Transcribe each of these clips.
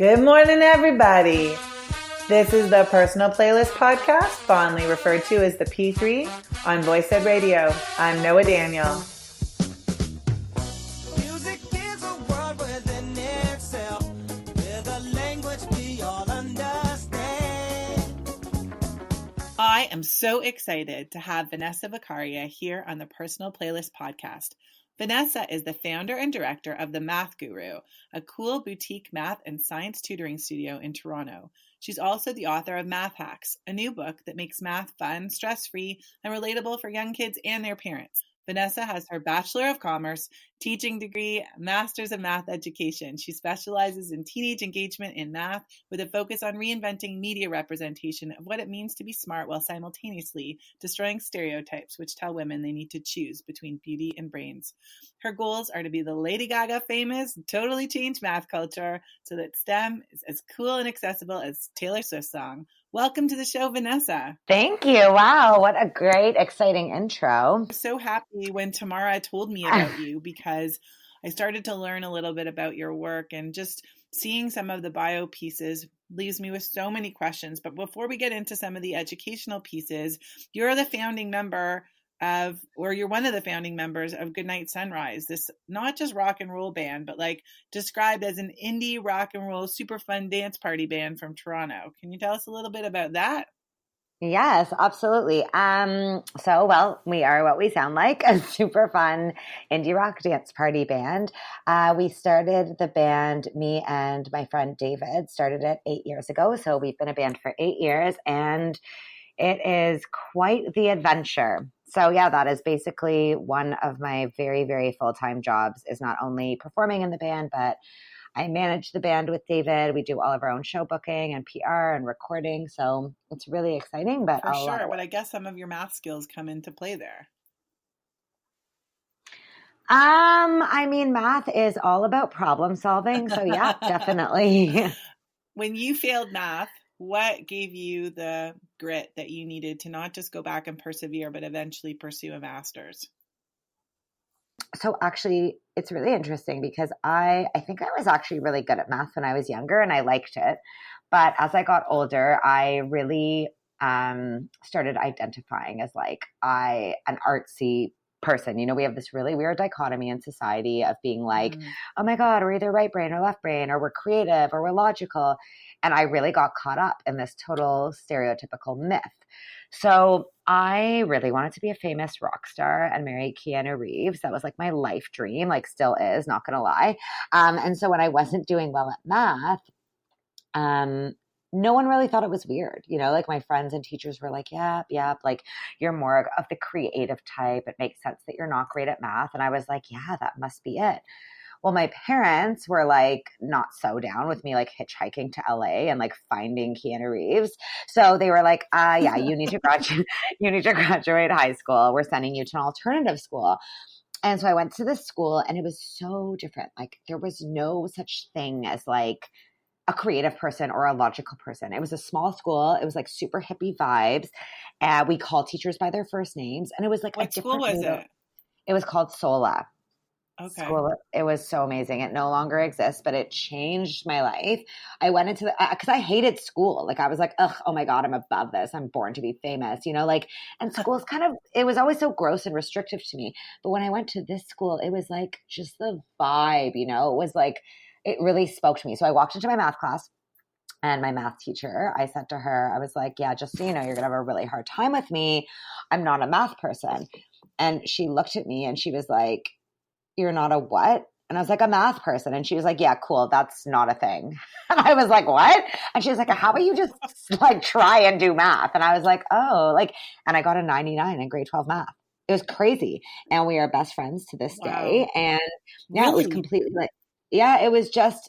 Good morning, everybody. This is the Personal Playlist Podcast, fondly referred to as the P3 on Voice Ed Radio. I'm Noah Daniel. Music is a word within itself, with a language we all understand. I am so excited to have vaneSSa Vakharia here on the Personal Playlist Podcast. vaneSSa is the founder and director of The Math Guru, a cool boutique math and science tutoring studio in Toronto. She's also the author of Math Hacks, a new book that makes math fun, stress-free, and relatable for young kids and their parents. vaneSSa has her Bachelor of Commerce, teaching degree, Masters of Math Education. She specializes in teenage engagement in math with a focus on reinventing media representation of what it means to be smart while simultaneously destroying stereotypes which tell women they need to choose between beauty and brains. Her goals are to be the Lady Gaga famous, totally change math culture so that STEM is as cool and accessible as Taylor Swift's song. Welcome to the show, vaneSSa. Thank you. Wow, what a great, exciting intro. I'm so happy when Tamara told me about you because I started to learn a little bit about your work, and just seeing some of the bio pieces leaves me with so many questions. But before we get into some of the educational pieces, you're the founding member you're one of the founding members of Goodnight Sunrise, this not just rock and roll band, but like described as an indie rock and roll super fun dance party band from Toronto. Can you tell us a little bit about that? Yes, absolutely. We are what we sound like, a super fun indie rock dance party band. We started the band, me and my friend David, started it 8 years ago. So we've been a band for 8 years, and it is quite the adventure. So yeah, that is basically one of my very, very full-time jobs, is not only performing in the band, but I manage the band with David. We do all of our own show booking and PR and recording. So it's really exciting, but for sure. But I guess some of your math skills come into play there. Math is all about problem solving. So yeah, definitely. When you failed math, what gave you the grit that you needed to not just go back and persevere, but eventually pursue a master's? So actually, it's really interesting because I think I was actually really good at math when I was younger, and I liked it. But as I got older, I really started identifying as an artsy person. You know, we have this really weird dichotomy in society of being like, oh my God, we're either right brain or left brain, or we're creative or we're logical. And I really got caught up in this total stereotypical myth. So I really wanted to be a famous rock star and marry Keanu Reeves. That was like my life dream, like still is, not going to lie. And so when I wasn't doing well at math, no one really thought it was weird. You know, like my friends and teachers were like, yep, like you're more of the creative type. It makes sense that you're not great at math. And I was like, yeah, that must be it. Well, my parents were like not so down with me like hitchhiking to LA and like finding Keanu Reeves. So they were like, yeah, you need to graduate high school. We're sending you to an alternative school. And so I went to this school, and it was so different. Like there was no such thing as like a creative person or a logical person. It was a small school. It was like super hippie vibes. We called teachers by their first names. And it was like what school was it? It was called SOLA. Okay. School. It was so amazing. It no longer exists, but it changed my life. I went into because I hated school. Like I was like, oh my God, I'm above this. I'm born to be famous, you know, like, and school's it was always so gross and restrictive to me. But when I went to this school, it was like just the vibe, you know, it was like, it really spoke to me. So I walked into my math class, and my math teacher, I said to her, I was like, yeah, just so you know, you're going to have a really hard time with me. I'm not a math person. And she looked at me and she was like, you're not a what? And I was like, a math person. And she was like, yeah, cool. That's not a thing. And I was like, what? And she was like, how about you just like try and do math? And I was like, oh, like, and I got a 99 in grade 12 math. It was crazy. And we are best friends to this day. And yeah, really? It was completely like, yeah, it was just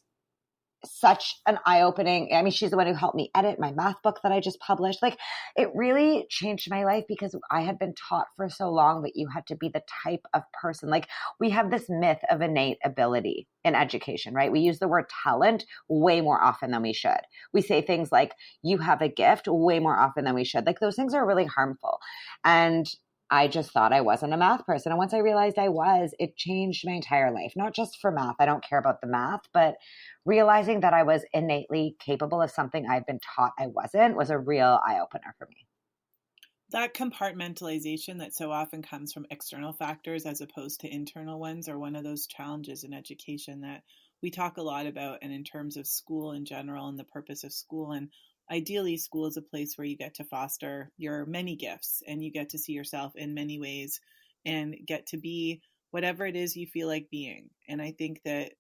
such an eye-opening. I mean, she's the one who helped me edit my math book that I just published. Like, it really changed my life because I had been taught for so long that you had to be the type of person. Like, we have this myth of innate ability in education, right? We use the word talent way more often than we should. We say things like, you have a gift way more often than we should. Like, those things are really harmful. And I just thought I wasn't a math person. And once I realized I was, it changed my entire life, not just for math. I don't care about the math, but realizing that I was innately capable of something I've been taught I wasn't was a real eye opener for me. That compartmentalization that so often comes from external factors as opposed to internal ones are one of those challenges in education that we talk a lot about, and in terms of school in general and the purpose of school. And ideally, school is a place where you get to foster your many gifts and you get to see yourself in many ways and get to be whatever it is you feel like being. And I think that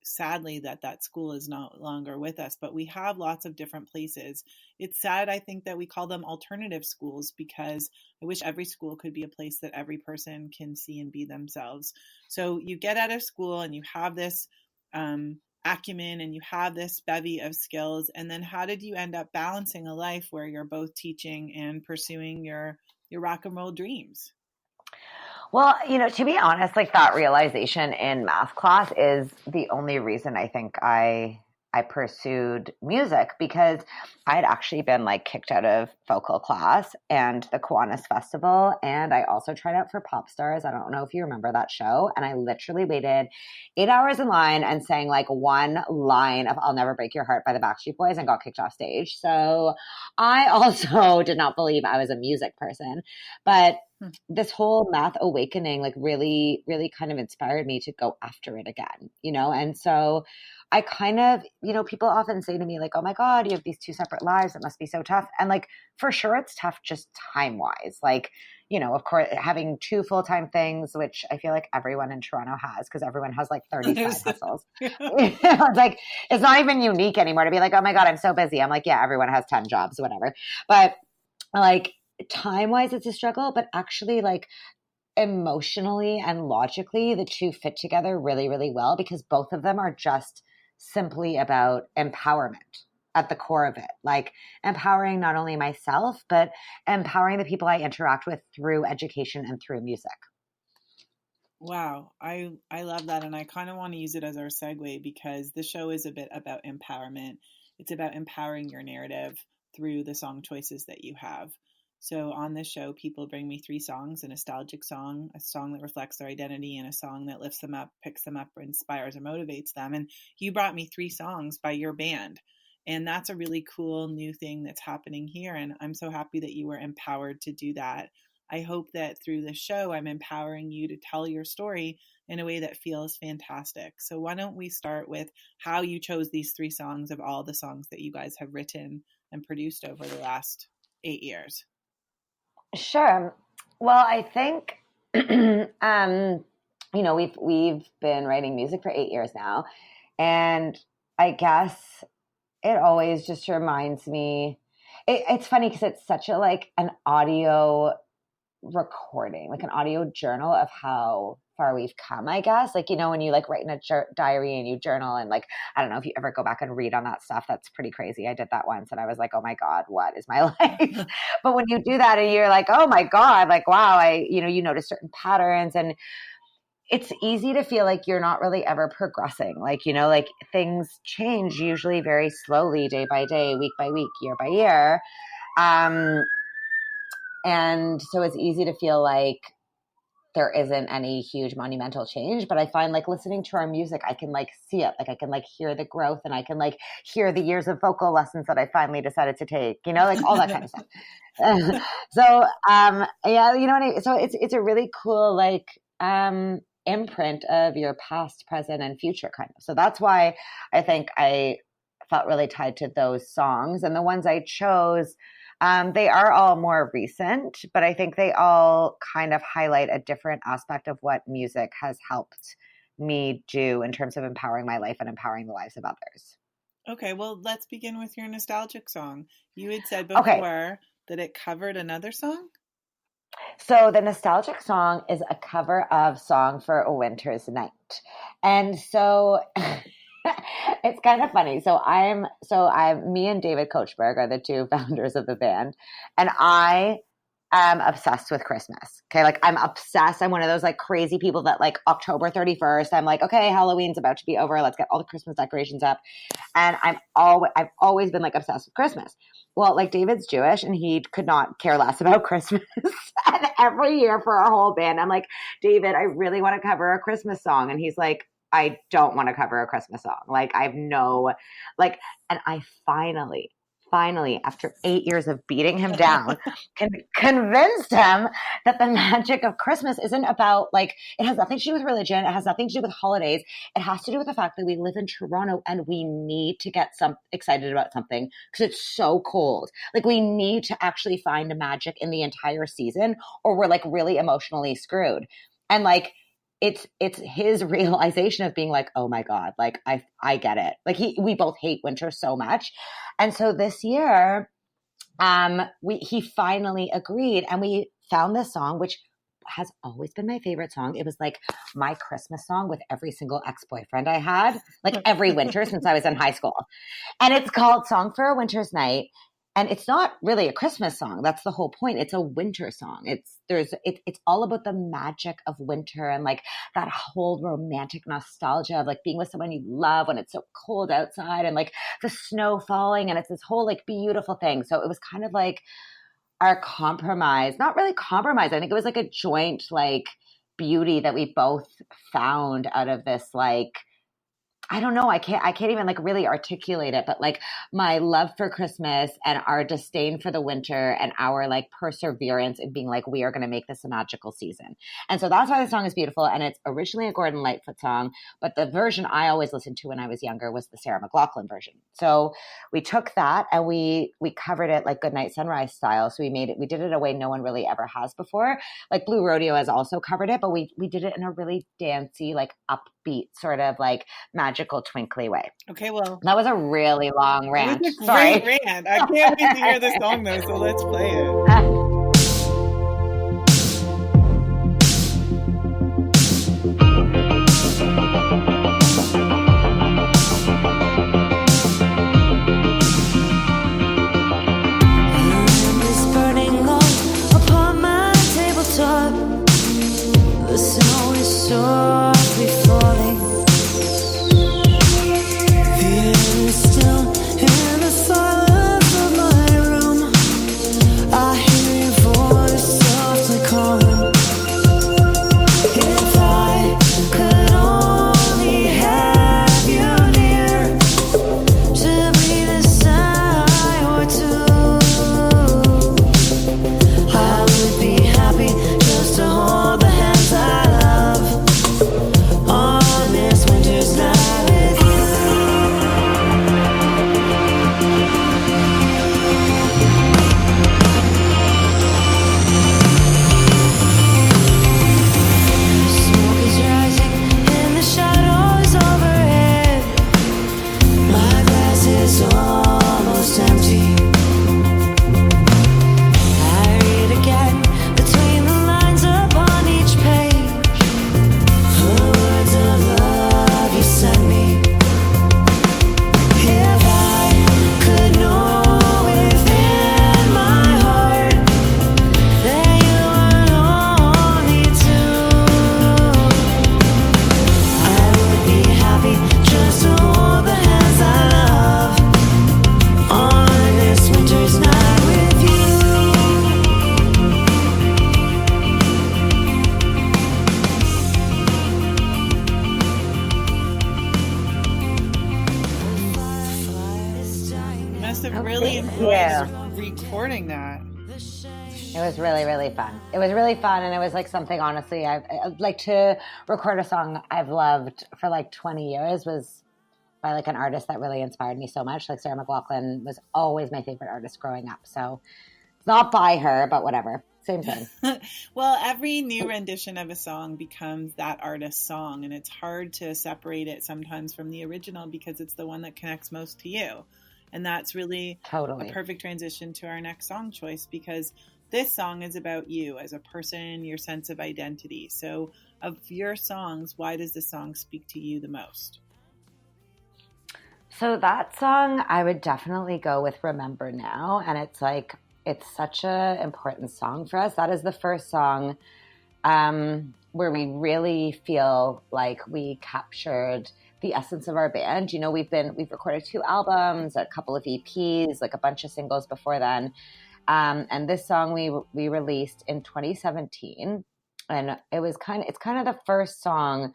sadly that school is no longer with us, but we have lots of different places. It's sad, I think, that we call them alternative schools, because I wish every school could be a place that every person can see and be themselves. So you get out of school and you have this acumen and you have this bevy of skills, and then how did you end up balancing a life where you're both teaching and pursuing your rock and roll dreams? Well, to be honest, like that realization in math class is the only reason I think I pursued music, because I had actually been like kicked out of vocal class and the Kiwanis Festival. And I also tried out for Pop Stars. I don't know if you remember that show. And I literally waited 8 hours in line and sang like one line of I'll Never Break Your Heart by the Backstreet Boys and got kicked off stage. So I also did not believe I was a music person. But this whole math awakening like really, really kind of inspired me to go after it again, And so I kind of, people often say to me like, oh my God, you have these two separate lives. It must be so tough. And like, for sure it's tough just time wise. Like, of course, having two full-time things, which I feel like everyone in Toronto has, because everyone has like 30 side hustles. It's like, it's not even unique anymore to be like, oh my God, I'm so busy. I'm like, yeah, everyone has 10 jobs, whatever. But like time-wise, it's a struggle, but actually like emotionally and logically, the two fit together really, really well, because both of them are just simply about empowerment at the core of it, like empowering not only myself, but empowering the people I interact with through education and through music. Wow. I love that. And I kind of want to use it as our segue, because the show is a bit about empowerment. It's about empowering your narrative through the song choices that you have. So on this show, people bring me 3 songs: a nostalgic song, a song that reflects their identity, and a song that lifts them up, picks them up, or inspires or motivates them. And you brought me 3 songs by your band. And that's a really cool new thing that's happening here. And I'm so happy that you were empowered to do that. I hope that through this show, I'm empowering you to tell your story in a way that feels fantastic. So why don't we start with how you chose these 3 songs of all the songs that you guys have written and produced over the last 8 years? Sure. Well, I think, we've been writing music for 8 years now. And I guess it always just reminds me, it's funny because it's such a, like an audio recording, like an audio journal of how far we've come, I guess. Like, when you like write in a diary and you journal, and like, I don't know if you ever go back and read on that stuff, that's pretty crazy. I did that once and I was like, oh my God, what is my life? But when you do that and you're like, oh my God, like, wow, you notice certain patterns, and it's easy to feel like you're not really ever progressing. Like, like things change usually very slowly, day by day, week by week, year by year. And so it's easy to feel like there isn't any huge monumental change, but I find like listening to our music, I can like see it. Like I can like hear the growth, and I can like hear the years of vocal lessons that I finally decided to take, like all that kind of stuff. So, yeah, you know what I mean? So it's a really cool, like, imprint of your past, present, and future kind of. So that's why I think I felt really tied to those songs. And the ones I chose, they are all more recent, but I think they all kind of highlight a different aspect of what music has helped me do in terms of empowering my life and empowering the lives of others. Okay, well, let's begin with your nostalgic song. You had said before that it covered another song? So the nostalgic song is a cover of Song for a Winter's Night. And so it's kind of funny. So me and David Kochberg are the 2 founders of the band. And I am obsessed with Christmas. Okay. Like I'm obsessed. I'm one of those like crazy people that like October 31st, I'm like, okay, Halloween's about to be over. Let's get all the Christmas decorations up. And I've always been like obsessed with Christmas. Well, like David's Jewish and he could not care less about Christmas. And every year for our whole band, I'm like, David, I really want to cover a Christmas song. And he's like, I don't want to cover a Christmas song. Like I have no, like, and I finally, after 8 years of beating him down, convinced him that the magic of Christmas isn't about like, it has nothing to do with religion. It has nothing to do with holidays. It has to do with the fact that we live in Toronto and we need to get excited about something because it's so cold. Like we need to actually find a magic in the entire season or we're like really emotionally screwed. And like, it's his realization of being like, oh my God, like I get it. Like we both hate winter so much. And so this year, he finally agreed and we found this song, which has always been my favorite song. It was like my Christmas song with every single ex-boyfriend I had, like every winter since I was in high school. And it's called Song for a Winter's Night. And it's not really a Christmas song. That's the whole point. It's a winter song. It's all about the magic of winter and like that whole romantic nostalgia of like being with someone you love when it's so cold outside and like the snow falling and it's this whole like beautiful thing. So it was kind of like our compromise, not really compromise. I think it was like a joint like beauty that we both found out of this like, I don't know. I can't even like really articulate it, but like my love for Christmas and our disdain for the winter and our like perseverance in being like, we are going to make this a magical season. And so that's why the song is beautiful. And it's originally a Gordon Lightfoot song, but the version I always listened to when I was younger was the Sarah McLachlan version. So we took that and we covered it like Goodnight Sunrise style. So we did it a way no one really ever has before. Like Blue Rodeo has also covered it, but we did it in a really dancey, like upbeat sort of like magical twinkly way. Okay, well, that was a really long rant. It was a great rant. I can't wait to hear the song though, so let's play it. Recording that. It was really, really fun. It was really fun, and it was like something, honestly, I'd like to record a song I've loved for like 20 years was by like an artist that really inspired me so much. Like Sarah McLachlan was always my favorite artist growing up. So it's not by her, but whatever. Same thing. Well, every new rendition of a song becomes that artist's song, and it's hard to separate it sometimes from the original because it's the one that connects most to you. And that's really totally a perfect transition to our next song choice, because this song is about you as a person, your sense of identity. So of your songs, why does this song speak to you the most? So that song, I would definitely go with Remember Now. And it's like, it's such a important song for us. That is the first song where we really feel like we captured the essence of our band. You know, we've recorded 2 albums, a couple of EPs, like a bunch of singles before then. And this song we released in 2017, and it's kind of the first song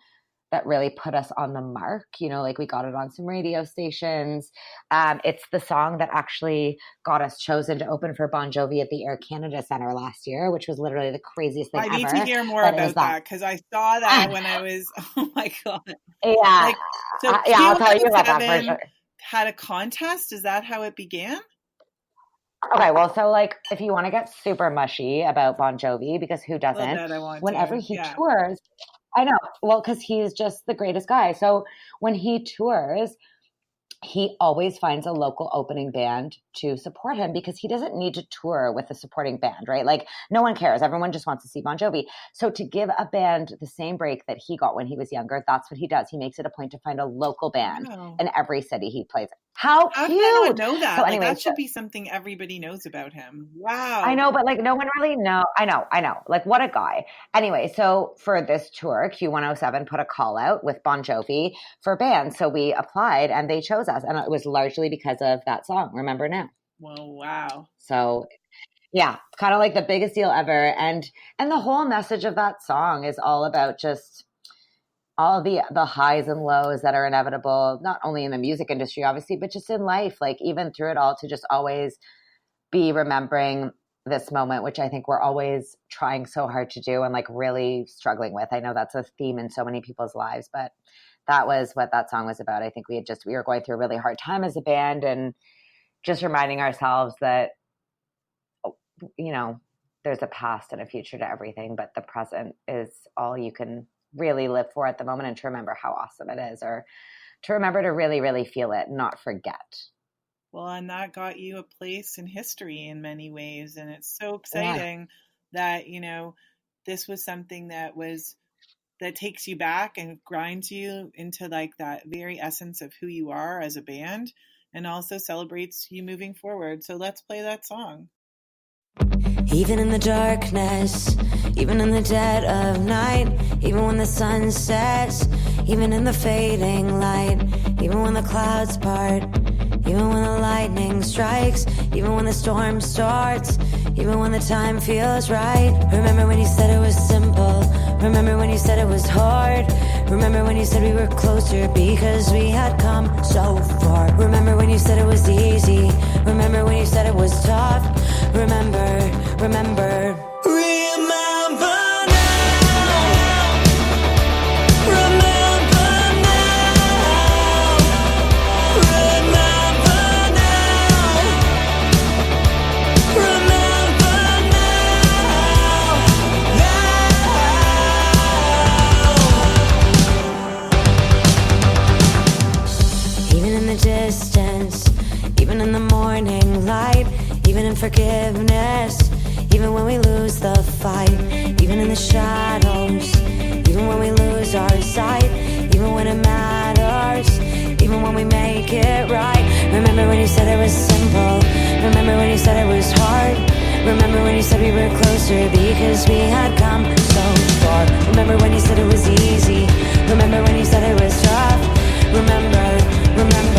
that really put us on the mark. You know, like we got it on some radio stations. It's the song that actually got us chosen to open for Bon Jovi at the Air Canada Center last year, which was literally the craziest thing ever. I need to hear more about that because I saw that when I was, oh my God. Yeah. Like, so yeah, I'll tell you about that for sure. Had a contest? Is that how it began? Okay, well, so like if you want to get super mushy about Bon Jovi, because who doesn't? Whenever he tours, I know. Well, because he's just the greatest guy. So when he tours, he always finds a local opening band to support him because he doesn't need to tour with a supporting band, right? Like no one cares. Everyone just wants to see Bon Jovi. So to give a band the same break that he got when he was younger, that's what he does. He makes it a point to find a local band in every city he plays in. How cute! I don't know that. So anyway, that should be something everybody knows about him. Wow. I know, but like no one really knows. I know. Like what a guy. Anyway, so for this tour, Q107 put a call out with Bon Jovi for bands. So we applied and they chose us. And it was largely because of that song, Remember Now. Well, wow. So yeah, kind of like the biggest deal ever. And the whole message of that song is all about just all the highs and lows that are inevitable, not only in the music industry, obviously, but just in life, like even through it all, to just always be remembering this moment, which I think we're always trying so hard to do and like really struggling with. I know that's a theme in so many people's lives, but that was what that song was about. I think we were going through a really hard time as a band and just reminding ourselves that, you know, there's a past and a future to everything, but the present is all you can really live for at the moment, and to remember how awesome it is, or to remember to really, really feel it and not forget. Well, and that got you a place in history in many ways. And it's so exciting that, you know, this was something that takes you back and grinds you into like that very essence of who you are as a band, and also celebrates you moving forward. So let's play that song. Even in the darkness, even in the dead of night, even when the sun sets, even in the fading light, even when the clouds part, even when the lightning strikes, even when the storm starts, even when the time feels right. Remember when you said it was simple, remember when you said it was hard, remember when you said we were closer because we had come so far. Remember when you said it was easy, remember when you said it was tough, remember. Remember even in the distance, even in the morning light, even in forgiveness, even when we lose the fight, even in the shadows, even when we lose our sight, even when it matters, even when we make it right. Remember when you said it was simple, remember when you said it was hard, remember when you said we were closer because we had come so far. Remember when you said it was easy, remember when you said it was tough, remember, remember.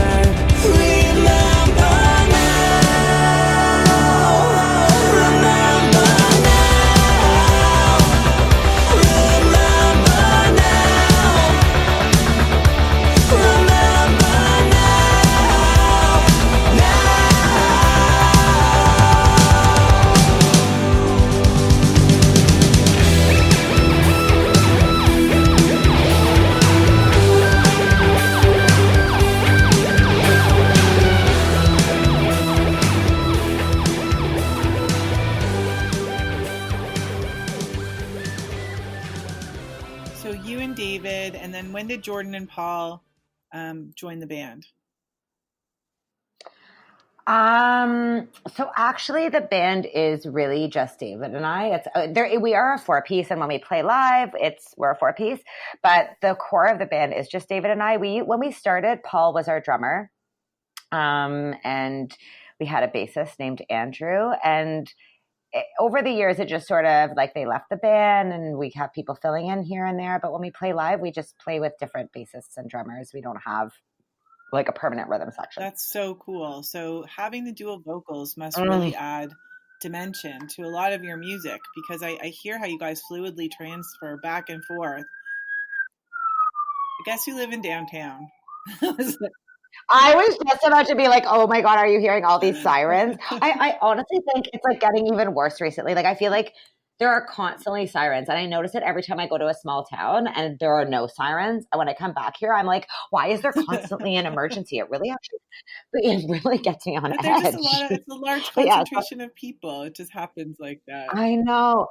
When did Jordan and Paul join the band? So actually the band is really just David and I. We are a 4-piece, and when we play live, we're a 4-piece, but the core of the band is just David and I. When we started, Paul was our drummer. And we had a bassist named Andrew, and over the years, it just sort of like they left the band and we have people filling in here and there. But when we play live, we just play with different bassists and drummers. We don't have like a permanent rhythm section. That's so cool. So having the dual vocals must really add dimension to a lot of your music, because I hear how you guys fluidly transfer back and forth. I guess you live in downtown. I was just about to be like, oh my God, are you hearing all these sirens? I honestly think it's like getting even worse recently. Like I feel like there are constantly sirens, and I notice it every time I go to a small town and there are no sirens. And when I come back here, I'm like, why is there constantly an emergency? It really gets me on edge. It's a large concentration of people. It just happens like that. I know,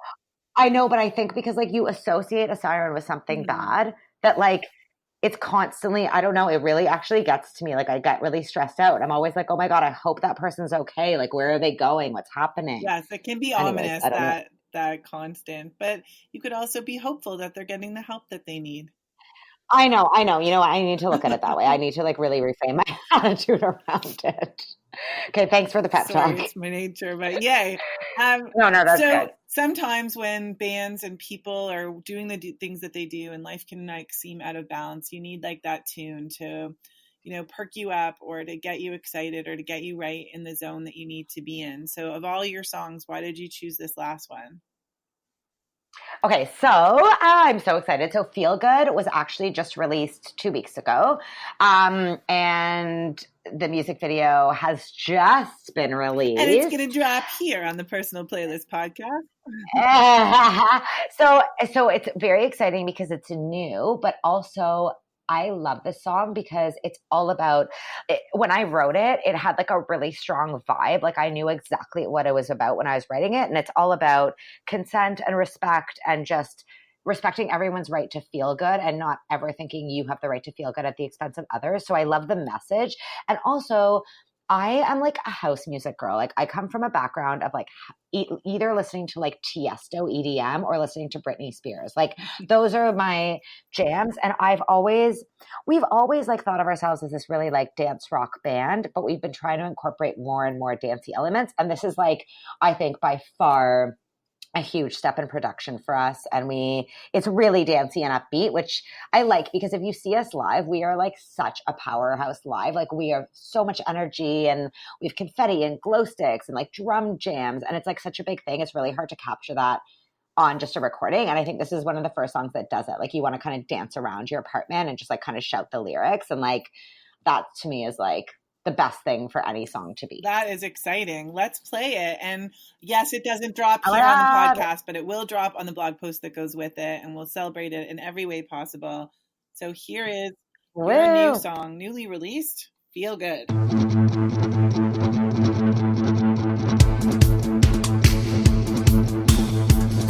but I think because like you associate a siren with something bad, that like it's constantly, I don't know, it really actually gets to me. Like I get really stressed out. I'm always like, oh my God, I hope that person's okay. Like where are they going? What's happening? Yes, it can be ominous, that constant, but you could also be hopeful that they're getting the help that they need. I know. You know, I need to look at it that way. I need to like really reframe my attitude around it. Okay, thanks for the pep talk. It's my nature, but yay. No, that's good. Sometimes when bands and people are doing the things that they do and life can like seem out of balance, you need like that tune to, you know, perk you up or to get you excited or to get you right in the zone that you need to be in. So of all your songs, why did you choose this last one? Okay, so I'm so excited. So Feel Good was actually just released 2 weeks ago. And the music video has just been released. And it's going to drop here on the Personal Playlist podcast. So it's very exciting because it's new, but also I love this song because it's all about it. When I wrote it, it had like a really strong vibe. Like I knew exactly what it was about when I was writing it. And it's all about consent and respect and just respecting everyone's right to feel good and not ever thinking you have the right to feel good at the expense of others. So I love the message. And also I am like a house music girl. Like I come from a background of like either listening to like Tiesto EDM or listening to Britney Spears. Like those are my jams. And we've always like thought of ourselves as this really like dance rock band, but we've been trying to incorporate more and more dancey elements. And this is like, I think by far a huge step in production for us. And it's really dancey and upbeat, which I like because if you see us live, we are like such a powerhouse live. Like we have so much energy and we have confetti and glow sticks and like drum jams. And it's like such a big thing. It's really hard to capture that on just a recording. And I think this is one of the first songs that does it. Like you want to kind of dance around your apartment and just like kind of shout the lyrics. And like that to me is like the best thing for any song to be. That is exciting. Let's play it. And yes, it doesn't drop here on the podcast, but it will drop on the blog post that goes with it, and we'll celebrate it in every way possible. So here is your new song, newly released, Feel Good.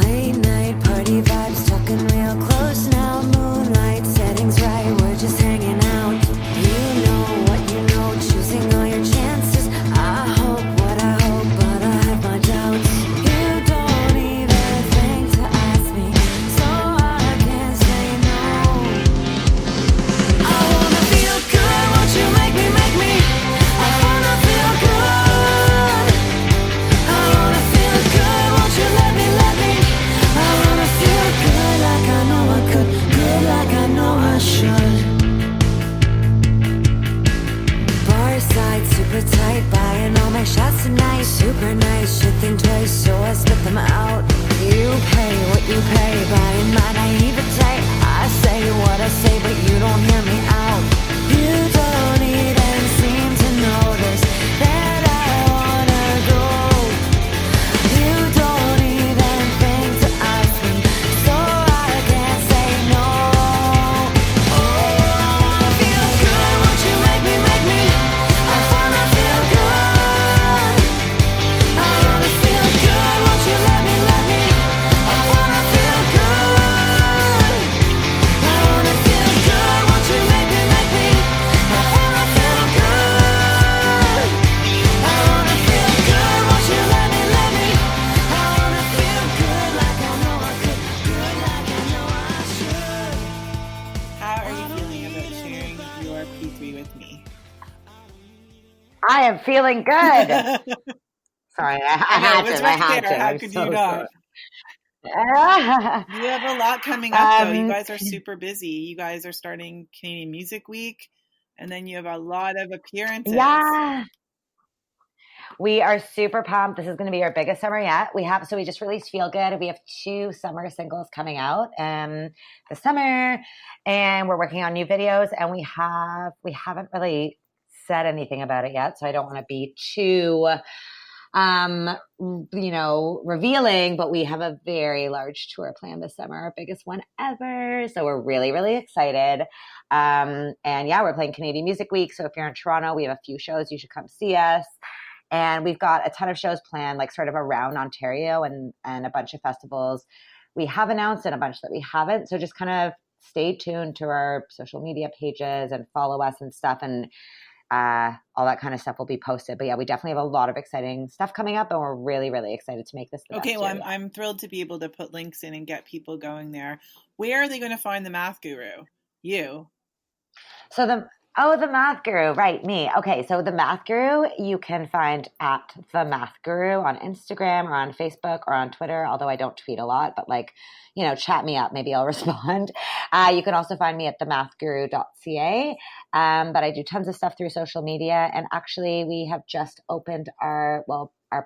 Late night party vibes, talking real close now. Moonlight settings right, we're just hanging out. You know what you know, choosing all your chances. I hope what I hope, but I have my doubts. You don't even think to ask me, so I can't say no. I wanna feel good, won't you make me? I wanna I am feeling good. Sorry, I had to. I had to. How I'm could so you not? sorry. You have a lot coming up, though. You guys are super busy. You guys are starting Canadian Music Week, and then you have a lot of appearances. Yeah. We are super pumped. This is going to be our biggest summer yet. We just released Feel Good. We have 2 summer singles coming out this summer, and we're working on new videos, and we haven't really said anything about it yet, so I don't want to be too revealing, but we have a very large tour planned this summer, our biggest one ever. So we're really, really excited. And yeah, we're playing Canadian Music Week. So if you're in Toronto, we have a few shows. You should come see us. And we've got a ton of shows planned, like sort of around Ontario and a bunch of festivals we have announced and a bunch that we haven't. So just kind of stay tuned to our social media pages and follow us and stuff. And all that kind of stuff will be posted. But yeah, we definitely have a lot of exciting stuff coming up, and we're really, really excited to make this the Okay, best well, year. I'm thrilled to be able to put links in and get people going there. Where are they going to find the Math Guru? You. So the Math Guru, right, me. Okay, so the Math Guru you can find at the Math Guru on Instagram or on Facebook or on Twitter, although I don't tweet a lot, but chat me up. Maybe I'll respond. You can also find me at themathguru.ca. But I do tons of stuff through social media. And actually, we have just opened our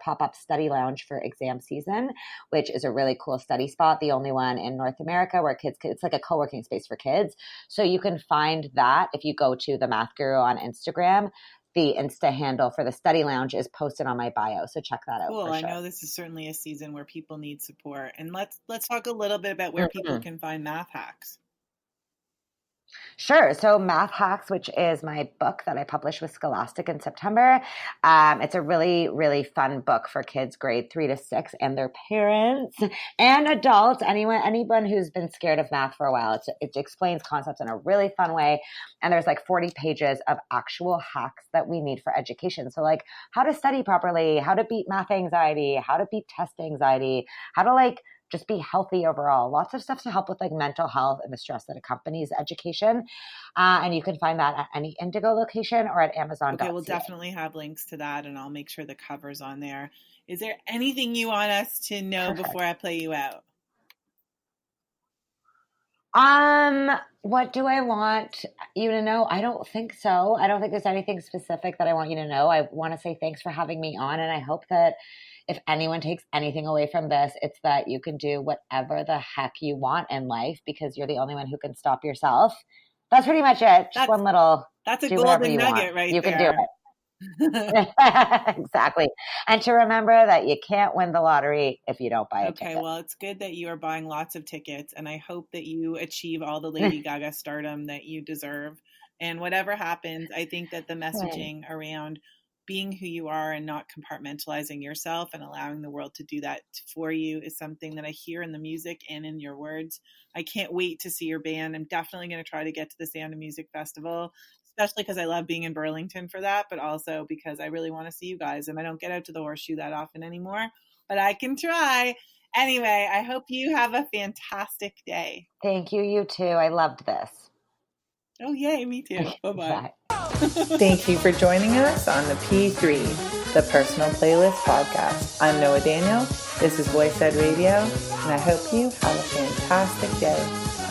pop-up study lounge for exam season, which is a really cool study spot, the only one in North America where it's like a co-working space for kids. So you can find that if you go to the Math Guru on Instagram. The Insta handle for the study lounge is posted on my bio, so check that out. Cool. For sure. I know this is certainly a season where people need support. And let's talk a little bit about where people can find math hacks. Sure. So Math Hacks, which is my book that I published with Scholastic in September. It's a really, really fun book for kids grade 3 to 6 and their parents and adults, anyone who's been scared of math for a while. It explains concepts in a really fun way. And there's 40 pages of actual hacks that we need for education. So how to study properly, how to beat math anxiety, how to beat test anxiety, how to just be healthy overall. Lots of stuff to help with mental health and the stress that accompanies education. And you can find that at any Indigo location or at Amazon. Okay, we'll definitely have links to that, and I'll make sure the cover's on there. Is there anything you want us to know before I play you out? What do I want you to know? I don't think so. I don't think there's anything specific that I want you to know. I want to say thanks for having me on, and I hope that if anyone takes anything away from this, it's that you can do whatever the heck you want in life because you're the only one who can stop yourself. That's pretty much it. Just one little. That's a golden nugget right there. You can do it. Exactly. And to remember that you can't win the lottery if you don't buy a ticket. Okay, well, it's good that you are buying lots of tickets, and I hope that you achieve all the Lady Gaga stardom that you deserve. And whatever happens, I think that the messaging around being who you are and not compartmentalizing yourself and allowing the world to do that for you is something that I hear in the music and in your words. I can't wait to see your band. I'm definitely going to try to get to the Sound of Music Festival, especially because I love being in Burlington for that, but also because I really want to see you guys. And I don't get out to the Horseshoe that often anymore, but I can try. Anyway, I hope you have a fantastic day. Thank you. You too. I loved this. Oh, yay. Me too. Bye-bye. Thank you for joining us on the P3, the Personal Playlist Podcast. I'm Noah Daniel. This is Voice Ed Radio, and I hope you have a fantastic day.